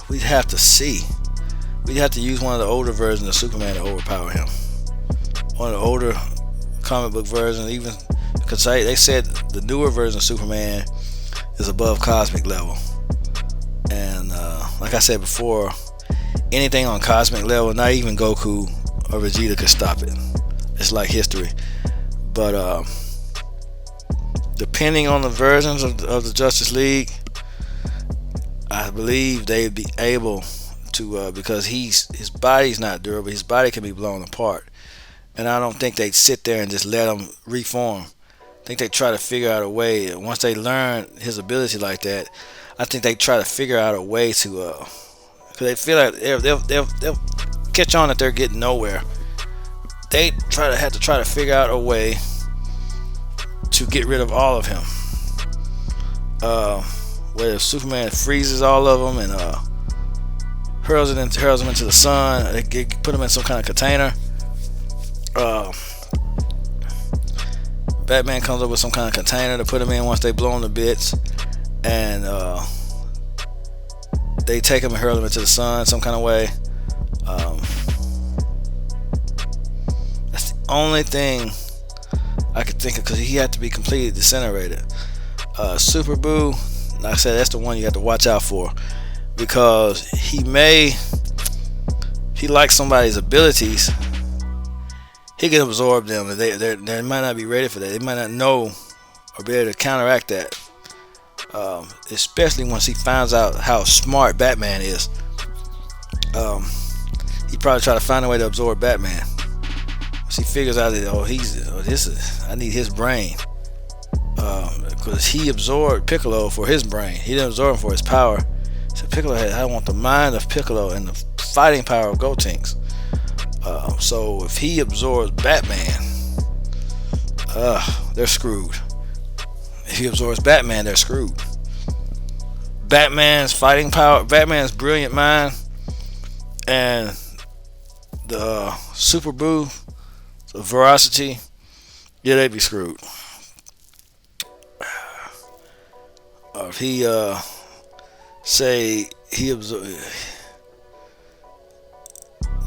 We'd have to see. We'd have to use one of the older versions of Superman to overpower him. One of the older comic book versions, even because they said the newer version of Superman is above cosmic level. And like I said before, anything on cosmic level, not even Goku or Vegeta could stop it. It's like history. But depending on the versions of the Justice League, I believe they'd be able to, because his body's not durable, his body can be blown apart. And I don't think they'd sit there and just let him reform. I think they try to figure out a way. Once they learn his ability like that, I think they try to figure out a way to, because they feel like they'll catch on that they're getting nowhere. They have to try to figure out a way to get rid of all of him. Where Superman freezes all of them and hurls them into the sun, they put them in some kind of container. Batman comes up with some kind of container to put them in once they blow them to bits, and they take them and hurl them into the sun some kind of way. That's the only thing I could think of, because he had to be completely disintegrated. Super Boo, like I said, that's the one you have to watch out for, because he likes somebody's abilities. He can absorb them, and they might not be ready for that. They might not know or be able to counteract that. Especially once he finds out how smart Batman is. He probably try to find a way to absorb Batman. Once he figures out that I need his brain, because he absorbed Piccolo for his brain. He didn't absorb him for his power. So Piccolo I want the mind of Piccolo and the fighting power of Gotenks. So if he absorbs Batman, they're screwed. If he absorbs Batman, they're screwed. Batman's fighting power, Batman's brilliant mind, and the Super Boo, the Veracity, yeah, they'd be screwed. If he say he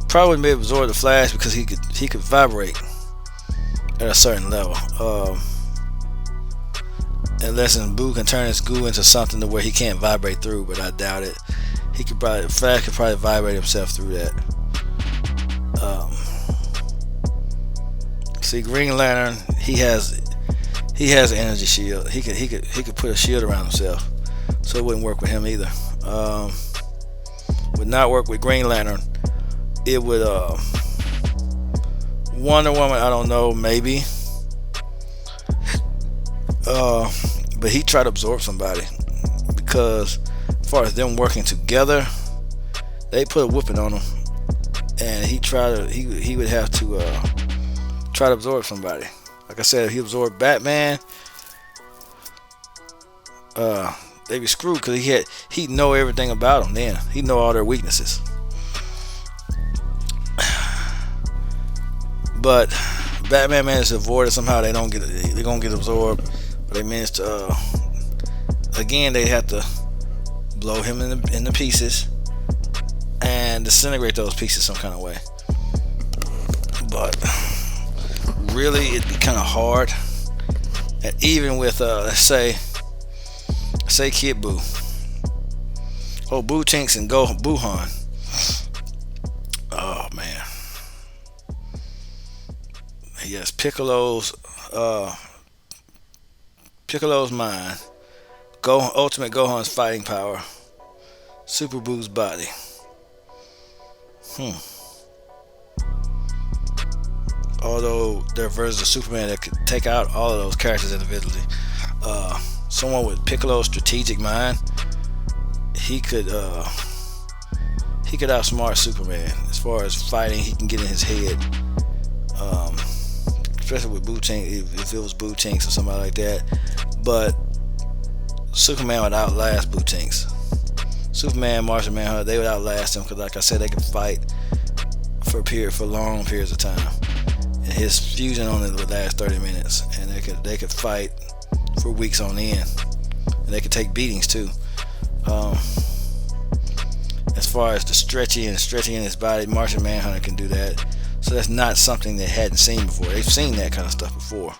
probably wouldn't be able to absorb the Flash, because he could vibrate at a certain level. Unless Boo can turn his goo into something to where he can't vibrate through, but I doubt it. Flash could probably vibrate himself through that. See, Green Lantern, he has an energy shield. He could put a shield around himself, so it wouldn't work with him either. Would not work with Green Lantern. It would Wonder Woman, I don't know, maybe. But he tried to absorb somebody, because as far as them working together, they put a whooping on him, and he would have to try to absorb somebody. Like I said, if he absorbed Batman, they'd be screwed, because he'd know everything about them. Then he'd know all their weaknesses. But Batman managed to avoid it somehow. They're gonna get absorbed, but they managed to. Again, they have to blow him into pieces and disintegrate those pieces some kind of way. But really, it'd be kind of hard. And even with let's say Kid Boo, Boo Tinks and Buhan. Oh man. Yes, Piccolo's mind, Ultimate Gohan's fighting power, Super Boo's body. Although there are versions of Superman that could take out all of those characters individually, someone with Piccolo's strategic mind, he could outsmart Superman as far as fighting. He can get in his head. Especially with Boo Tinks, if it was Boo Tinks or somebody like that. But Superman would outlast Bootinks. Superman, Martian Manhunter, they would outlast him because, like I said, they could fight for long periods of time. And his fusion only would last 30 minutes, and they could fight for weeks on end, and they could take beatings too. As far as the stretching in his body, Martian Manhunter can do that. So that's not something they hadn't seen before. They've seen that kind of stuff before.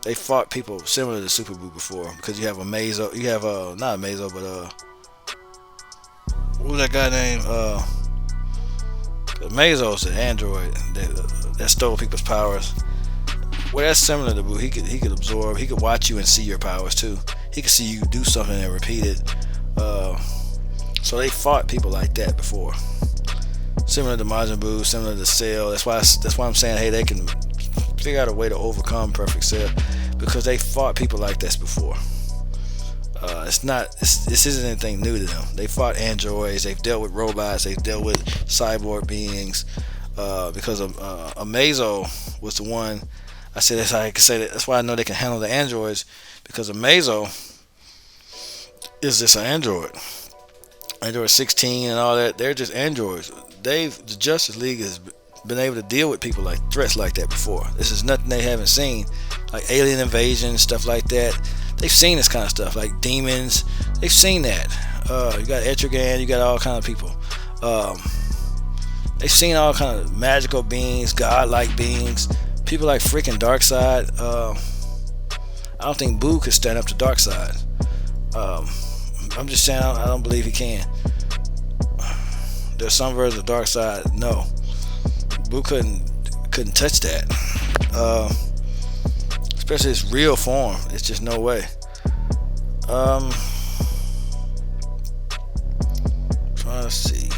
They fought people similar to Super Boo before, because you have Amazo, you have not Amazo, but what was that guy named? Amazo's the android that stole people's powers. Well, that's similar to Boo. He could absorb. He could watch you and see your powers too. He could see you do something and repeat it. So they fought people like that before. Similar to Majin Buu, similar to Cell. That's why I'm saying, hey, they can figure out a way to overcome Perfect Cell, because they fought people like this before. This isn't anything new to them. They fought androids. They've dealt with robots. They've dealt with cyborg beings. Because Amazo was the one. I said that's how I can say that. That's why I know they can handle the androids, because Amazo is just an android. Android 16 and all that. They're just androids. The Justice League has been able to deal with people like threats like that before. This is nothing they haven't seen, like alien invasion, stuff like that. They've seen this kind of stuff, like demons. They've seen that. You got Etrigan, you got all kind of people. They've seen all kind of magical beings, godlike beings, people like freaking Darkseid. I don't think Boo could stand up to Darkseid. I'm just saying, I don't believe he can. There's some versions of Darkseid, no. Boo couldn't touch that. Especially its real form. It's just no way. Trying to see.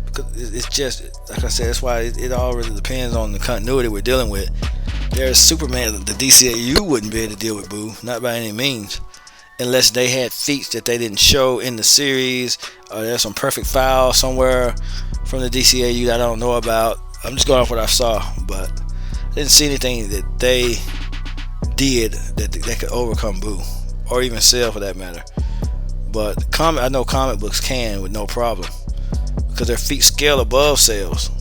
Because it's just, like I said, that's why it all really depends on the continuity we're dealing with. There's Superman, the DCAU wouldn't be able to deal with Boo, not by any means, unless they had feats that they didn't show in the series, or there's some perfect file somewhere from the DCAU that I don't know about. I'm just going off what I saw, but I didn't see anything that they did that they could overcome Boo, or even Cell for that matter. But I know comic books can with no problem, because their feats scale above Cell's.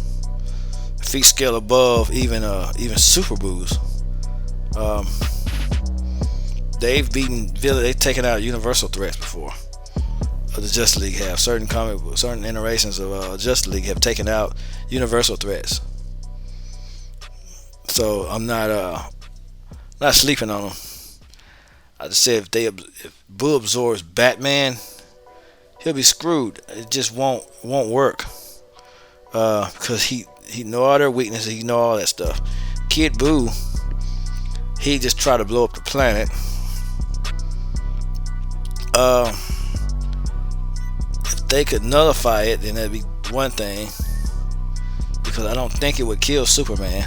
Feet scale above even Super Boos. They've beaten villains. They've taken out universal threats before. The Justice League have certain iterations of Justice League have taken out universal threats. So I'm not sleeping on them. I just said if Boo absorbs Batman, he'll be screwed. It just won't work. Because he know all their weaknesses, he know all that stuff. Kid Boo, he just try to blow up the planet. If they could nullify it, then that'd be one thing, because I don't think it would kill Superman.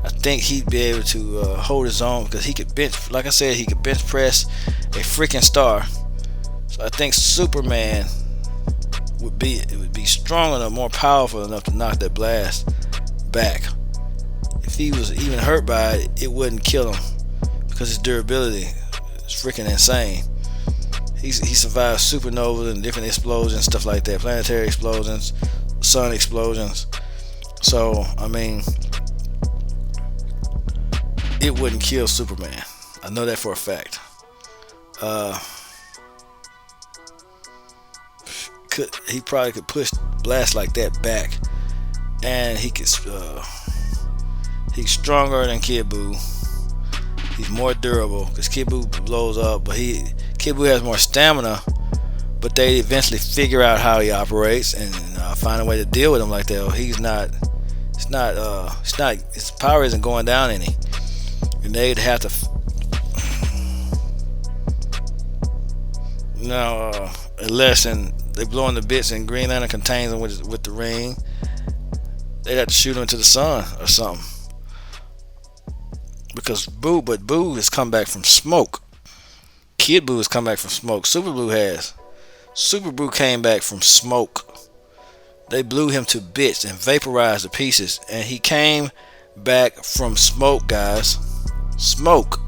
I think he'd be able to hold his own, because he could bench, like I said, he could bench press a freaking star. So I think Superman would be strong enough, more powerful enough to knock that blast back. If he was even hurt by it, it wouldn't kill him, because his durability is freaking insane. He survived supernovas and different explosions, stuff like that, planetary explosions, sun explosions. So I mean, it wouldn't kill Superman. I know that for a fact. He probably could push blast like that back, and he's stronger than Kid Boo. He's more durable, because Kid Boo blows up, but Kid Boo has more stamina. But they eventually figure out how he operates and find a way to deal with him like that. His power isn't going down any, and they'd have to. Unless they blow in the bits and Green Lantern contains them with the ring, they'd have to shoot him into the sun or something. Because Boo has come back from smoke. Kid Boo has come back from smoke. Super Boo has. Super Boo came back from smoke. They blew him to bits and vaporized to pieces, and he came back from smoke, guys. Smoke.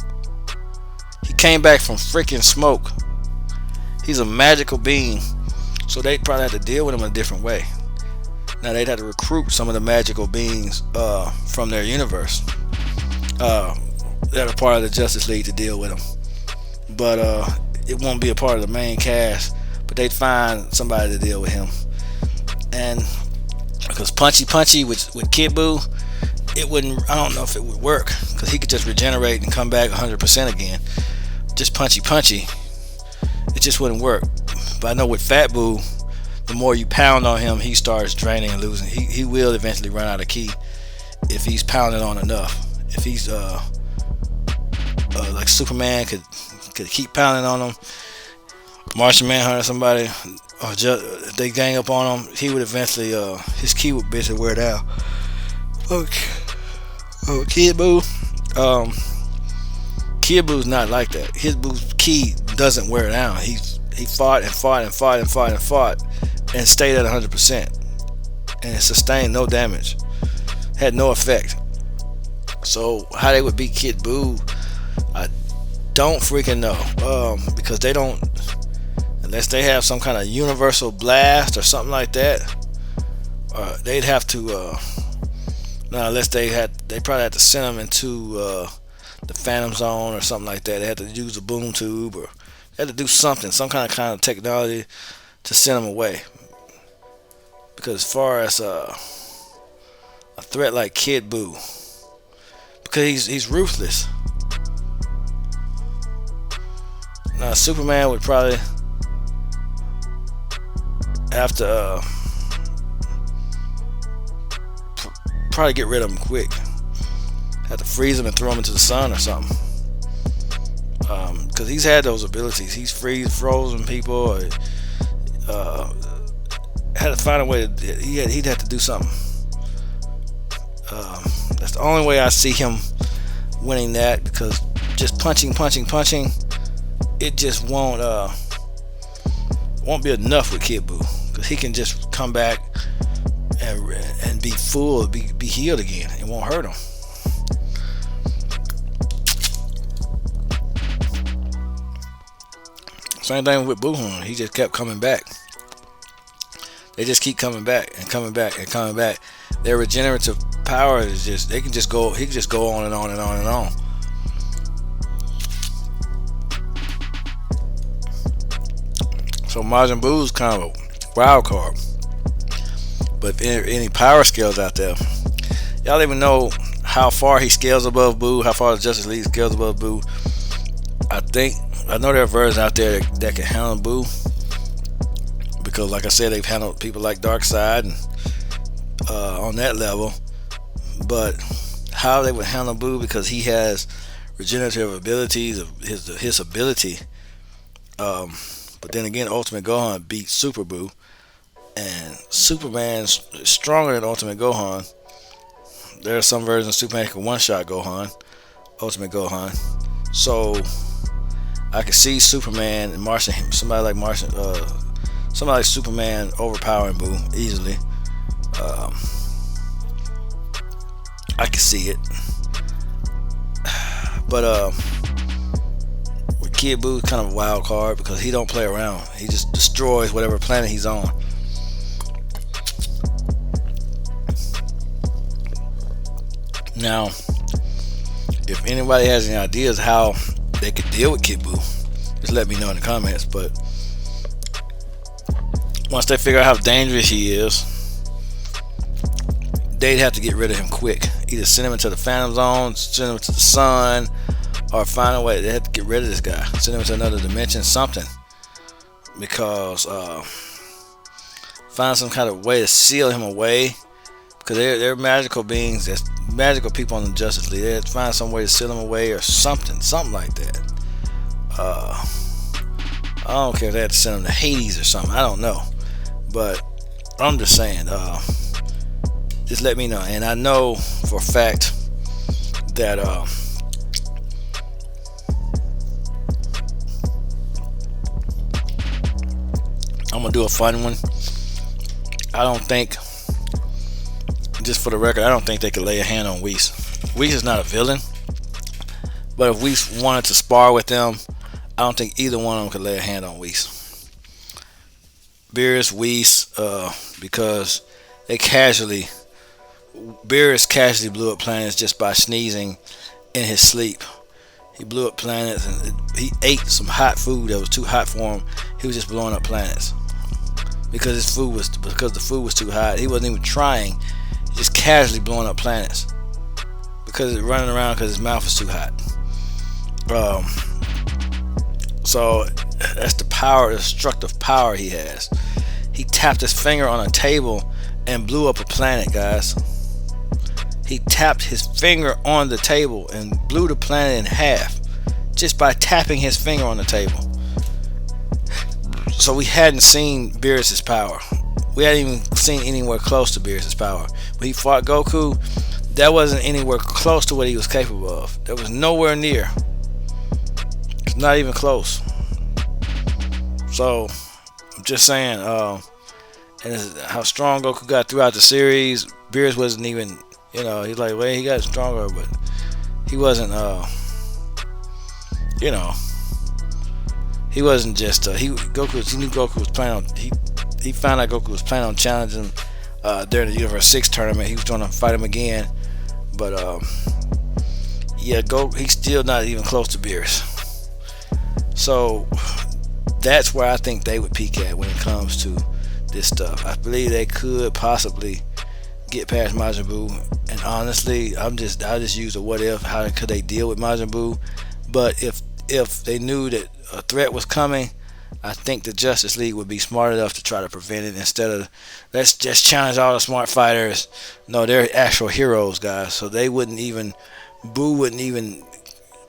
He came back from freaking smoke. He's a magical being. So they probably had to deal with him in a different way. Now they'd have to recruit some of the magical beings from their universe that are part of the Justice League to deal with him. But it won't be a part of the main cast. But they'd find somebody to deal with him. And because Punchy with Kid Buu, it wouldn't. I don't know if it would work because he could just regenerate and come back 100% again. Just Punchy, it just wouldn't work. But I know with Fat Buu, the more you pound on him, he starts draining and losing. He will eventually run out of ki if he's pounded on enough. If he's like Superman could keep pounding on him, Martian Manhunter, somebody, or just if they gang up on him, he would eventually his ki would basically wear down. Okay. Kid Buu, Kid Buu's not like that. His Buu's ki doesn't wear down. He fought and stayed at 100% and sustained no damage, had no effect. So how they would beat Kid Buu, I don't freaking know, because they don't, unless they have some kind of universal blast or something like that. They'd have to unless they probably had to send them into the Phantom Zone or something like that. They had to use a boom tube, or they had to do something, some kind of technology to send them away. Because as far as a threat like Kid Buu, because he's ruthless. Now Superman would probably have to probably get rid of him quick. Have to freeze him and throw him into the sun or something. Because he's had those abilities. He's frozen people. Or, had to find a way to. He'd have to do something. That's the only way I see him winning that, because just punching, it just won't be enough with Kid Buu, because he can just come back and be full, be healed again. It won't hurt him. Same thing with Boo-hoon. He just kept coming back. They just keep coming back. Their regenerative power is just, he can just go on and on and on and on. So Majin Buu's kind of a wild card. But if any power scales out there, y'all even know how far he scales above Buu, how far the Justice League scales above Buu. I know there are versions out there that can handle Buu, because like I said, they've handled people like Darkseid and on that level. But how they would handle Buu, because he has regenerative abilities of his ability. But then again, Ultimate Gohan beat Super Buu, and Superman's stronger than Ultimate Gohan. There are some versions of Superman can one-shot Gohan, Ultimate Gohan. So I could see Superman and somebody like Superman overpowering Buu easily. I could see it. But with Kid Buu, kind of a wild card, because he don't play around. He just destroys whatever planet he's on. Now, if anybody has any ideas how they could deal with Kid Buu, just let me know in the comments. But once they figure out how dangerous he is, they'd have to get rid of him quick. Either send him into the Phantom Zone, send him to the sun, or find a way. They have to get rid of this guy, send him to another dimension, something. Because find some kind of way to seal him away, because they're magical beings, that's magical people on the Justice League. They have to find some way to seal him away or something like that. I don't care if they had to send him to Hades or something. I don't know, but I'm just saying. Just let me know. And I know for a fact that I'm gonna do a fun one. I don't think, just for the record, I don't think they could lay a hand on Whis. Whis is not a villain, But if Whis wanted to spar with them, I don't think either one of them could lay a hand on Whis. Beerus, Whis, because they casually, Beerus casually blew up planets just by sneezing in his sleep. He blew up planets, and he ate some hot food that was too hot for him. He was just blowing up planets because the food was too hot. He wasn't even trying, just casually blowing up planets because it running around because his mouth was too hot. So that's the power, the destructive power he has. He tapped his finger on a table and blew up a planet, guys. He tapped his finger on the table and blew the planet in half just by tapping his finger on the table. So we hadn't seen Beerus' power. We hadn't even seen anywhere close to Beerus' power. When he fought Goku, that wasn't anywhere close to what he was capable of. That was nowhere near. It's not even close. So I'm just saying, and how strong Goku got throughout the series. Beerus wasn't even, he's like, well, he got stronger, but he wasn't, he wasn't just, he knew Goku was planning on, he found out Goku was planning on challenging him during the Universe 6 tournament. He was trying to fight him again, but he's still not even close to Beerus. So that's where I think they would peak at when it comes to this stuff. I believe they could possibly get past Majin Buu, and honestly, I'll just use a what if. How could they deal with Majin Buu? But if they knew that a threat was coming, I think the Justice League would be smart enough to try to prevent it instead of let's just challenge all the smart fighters. No, they're actual heroes, guys. So Buu wouldn't even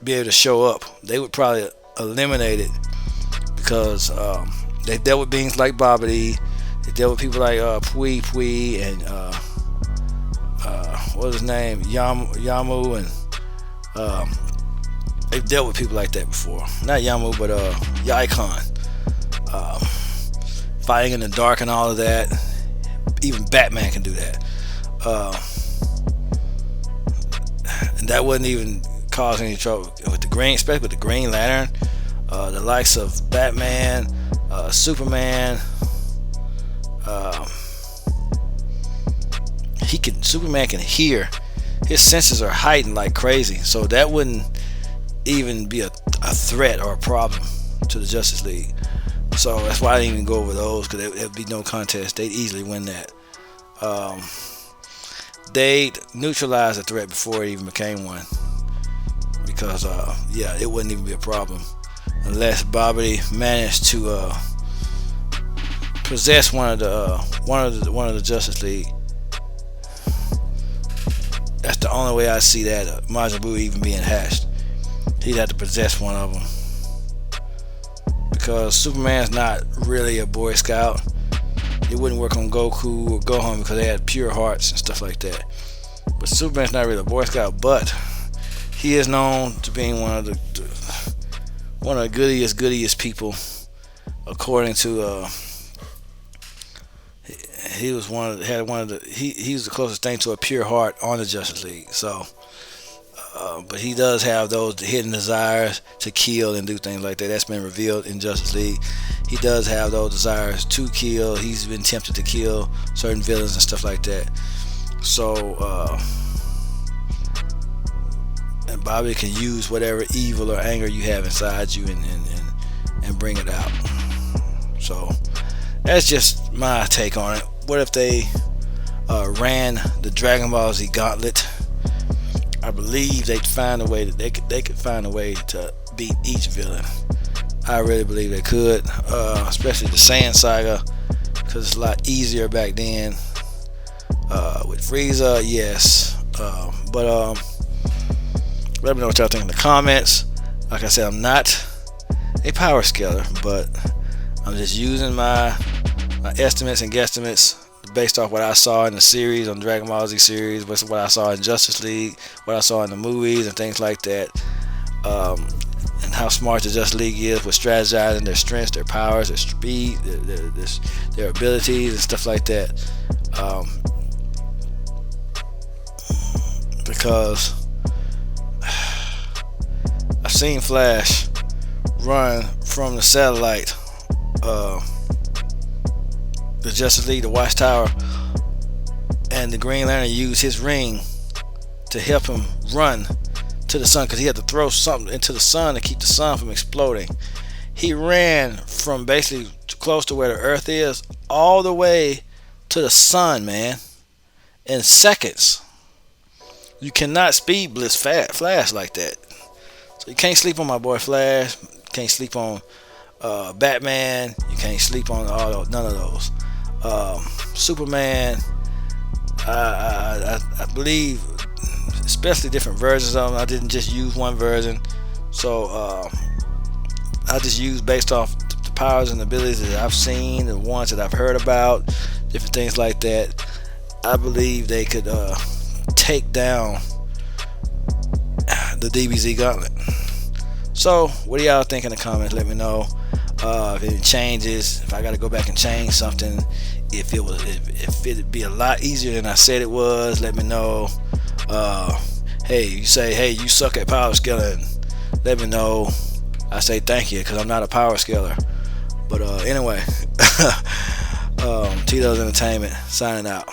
be able to show up. They would probably eliminate it because they dealt with beings like Babidi. They dealt with people like Pui and what was his name, Yamu, and they've dealt with people like that before. Not Yamu, but Yaikon. Fighting in the dark and all of that. Even Batman can do that. And that wouldn't even cause any trouble with the Green, especially with the Green Lantern. The likes of Batman, Superman. Superman can hear. His senses are heightened like crazy, so that wouldn't even be a threat or a problem to the Justice League. So that's why I didn't even go over those, because there'd be no contest. They'd easily win that. They'd neutralize the threat before it even became one, because it wouldn't even be a problem unless Babidi managed to possess one of the Justice League. That's the only way I see that Majin Buu even being hatched. He'd have to possess one of them, because Superman's not really a Boy Scout. It wouldn't work on Goku or Gohan because they had pure hearts and stuff like that. But Superman's not really a Boy Scout, but he is known to being one of the goodiest people, according to he was he was the closest thing to a pure heart on the Justice League. So but he does have those hidden desires to kill and do things like that. That's been revealed in Justice League. He does have those desires to kill. He's been tempted to kill certain villains and stuff like that. So and Bobby can use whatever evil or anger you have inside you and bring it out. So that's just my take on it. What if they ran the Dragon Ball Z gauntlet? I believe they'd find a way that they could find a way to beat each villain. I really believe they could, especially the Saiyan saga, because it's a lot easier back then. With Frieza, yes, but let me know what y'all think in the comments. Like I said, I'm not a power scaler, but I'm just using my estimates and guesstimates based off what I saw in the series, on Dragon Ball Z series, what I saw in Justice League, what I saw in the movies and things like that, and how smart the Justice League is with strategizing their strengths, their powers, their speed, their abilities and stuff like that. Because I've seen Flash run from the satellite, the Justice League, the Watchtower, and the Green Lantern used his ring to help him run to the sun, because he had to throw something into the sun to keep the sun from exploding. He ran from basically close to where the Earth is all the way to the sun, man, in seconds. You cannot speed blitz Flash like that. So you can't sleep on my boy Flash. You can't sleep on Batman. You can't sleep on none of those. Superman. I believe, especially different versions of them. I didn't just use one version, so I just used based off the powers and abilities that I've seen, the ones that I've heard about, different things like that. I believe they could take down the DBZ gauntlet. So what do y'all think in the comments? Let me know if any changes, if I got to go back and change something, if it'd be a lot easier than I said it was. Let me know. Hey, you say, hey, you suck at power scaling, let me know. I say thank you, because I'm not a power scaler. But anyway, Tito's Entertainment signing out.